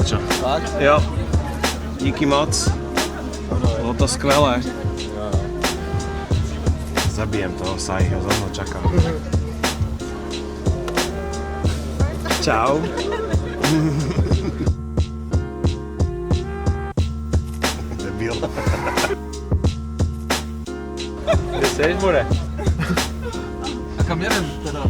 čo? Tak? Jo. Díky moc. Bolo to skvelé. Zabijem toho Saiho, za mnou čakám. Čau. Debil. Kde seš, more? A kam jedem teda?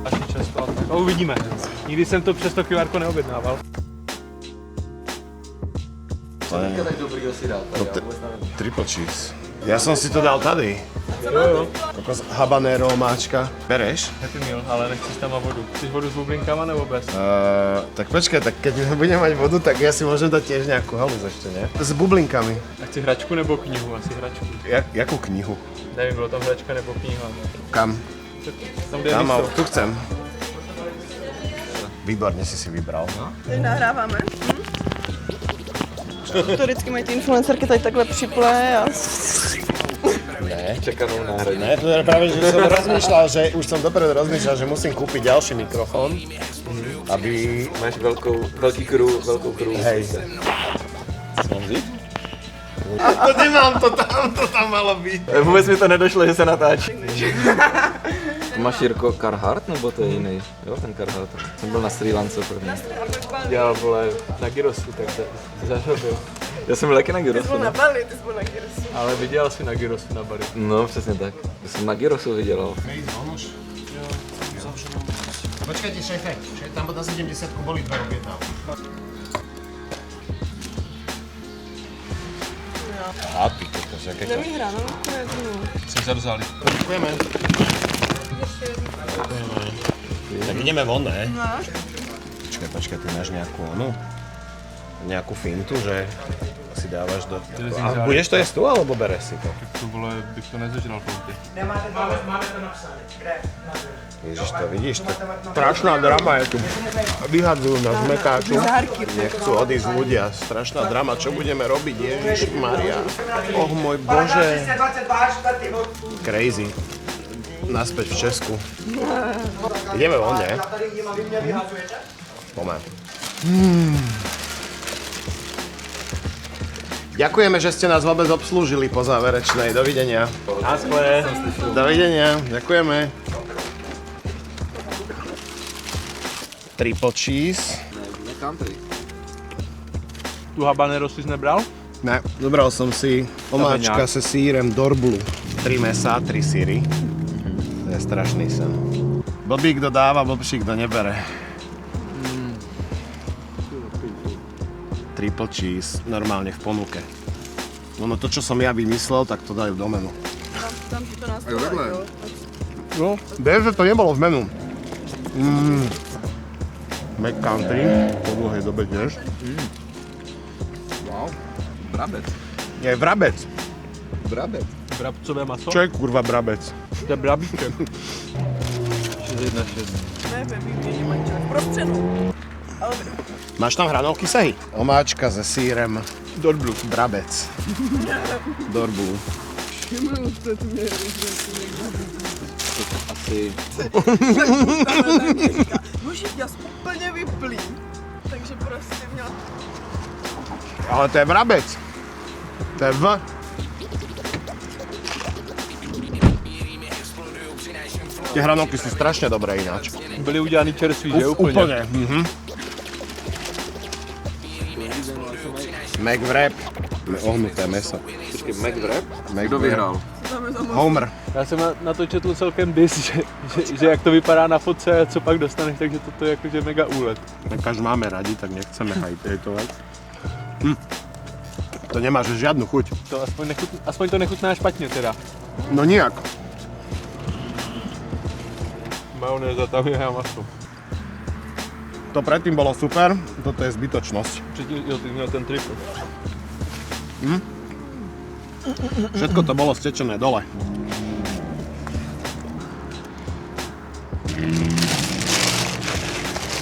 Až Česko, tak uvidíme. Nikdy jsem to přes to QR neobjednával. Co teďka tak dobrýho si dát? Triple cheese. Ja som si to dal tady. Jo. Kokos habanero máčka. Bereš? Happy Meal, ale nechceš tam a vodu. Chceš vodu s bublinkama nebo bez? Tak počkaj, tak keď budem mať vodu, tak ja si môžem dať tiež nejakú halúz ešte, nie? S bublinkami. A chci hračku nebo knihu? Asi hračku. Jakú knihu? Nevím, bylo tam hračka nebo kniha. Kam? Tam, kde je Tam, místo. tu chcem. Výborne si vybral. Teď nahráváme. To vždycky mají ty influencerky tady takhle připlé a... Ne. Čekanou náhradní. Ne, to je práve, že som rozmýšľal, že už som dopredu rozmýšľal, že musím kúpiť ďalší mikrofón, aby... Máš velký velkou kruhu. Hej. Mám vzít? To nemám, to tam malo byť. Vůbec mi to nedošlo, že se natáčí. Máš Jirko Carhartt, nebo to je jiný? Jo, ten Carhartt. Jsem byl na Srí Lance první. Dělal, vole, na gyrosu, tak to zařabil. Já jsem byl taky na gyrosu. Ty jsi byl na Bali, ty jsi byl na Gyrosu. Ale viděl jsi na gyrosu na Bali. No, přesně tak. Já jsem na gyrosu vydělal. Počkajte, šéfe, tam na 70 boli 2 objednávky. A ty kokos, jaké to... Nemíhra, no, to je Jsem se rozálil. Děkujeme. Tak ideme von, ne? Máš? Počkaj, ty máš nejakú fintu, že si dávaš do... A budeš to jesť tu, alebo bereš si to? Tak to vole, bych to nezažral pouty. Máme to napsané. Kde? Ježiš, to vidíš, to strašná drama je tu. Vyhadzujú na zmekáču, nechcú odísť ľudia. Strašná drama, čo budeme robiť, Ježiš Maria. Oh môj Bože. Crazy. Naspäť v Česku. Ideme von, nie? Poďme. Ďakujeme, že ste nás vôbec obslúžili po záverečnej. Dovidenia. Naschle. Dovidenia, ďakujeme. Triple cheese. Tu habanero jsi nebral? Ne, dobral som si omáčka se sírem Dorblu. 3 mäsa, 3 síry. To je strašný sen. Blbý, kto dáva, blbší, kto nebere. Triple cheese, normálne v ponuke. No to, čo som ja vymyslel, tak to dajú do menu. Tam ti to nastavili, jo. No, viem, že to nebolo v menu. Mac Country, po dlhej dobe tiež. Wow, brabec. Je vrabec. Brabec. Brabcové maso? Čo je kurva brabec? To je brabíček. 616. Ne, ve výměně mají člověk prostřenu. Ale Máš tam hranolky sahy? Omáčka se sírem. Dorblu. Brabec. Dorblu. Asi. Bože, já jsem úplně vyplý. Takže prostě měla... Ale to je vrabec. To je v. Tie hranolky sú strašne dobré ináč. Byli udělaný čerství, že? Úplne. McWrap. Ohnuté meso. Počkej, McWrap? Kdo vyhrál? Homer. Já jsem na to četl celkem dis, že jak to vypadá na fotce a co pak dostaneš, takže toto je jakože mega úlet. Až máme radi, tak nechceme hejtovať. To nemáš žiadnu chuť. To aspoň to nechutná špatně teda. No nijak. Majonéza tam je a maso. To predtým bolo super, toto je zbytočnosť. Předtím, jo, ty měl ten triple. Všetko to bolo stečené dole.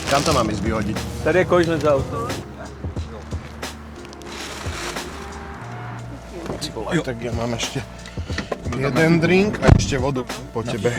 Kam to mám ísť vyhodiť? Tady je kožlen za auto. Tak ja mám ešte jeden drink a ešte vodu po tebe.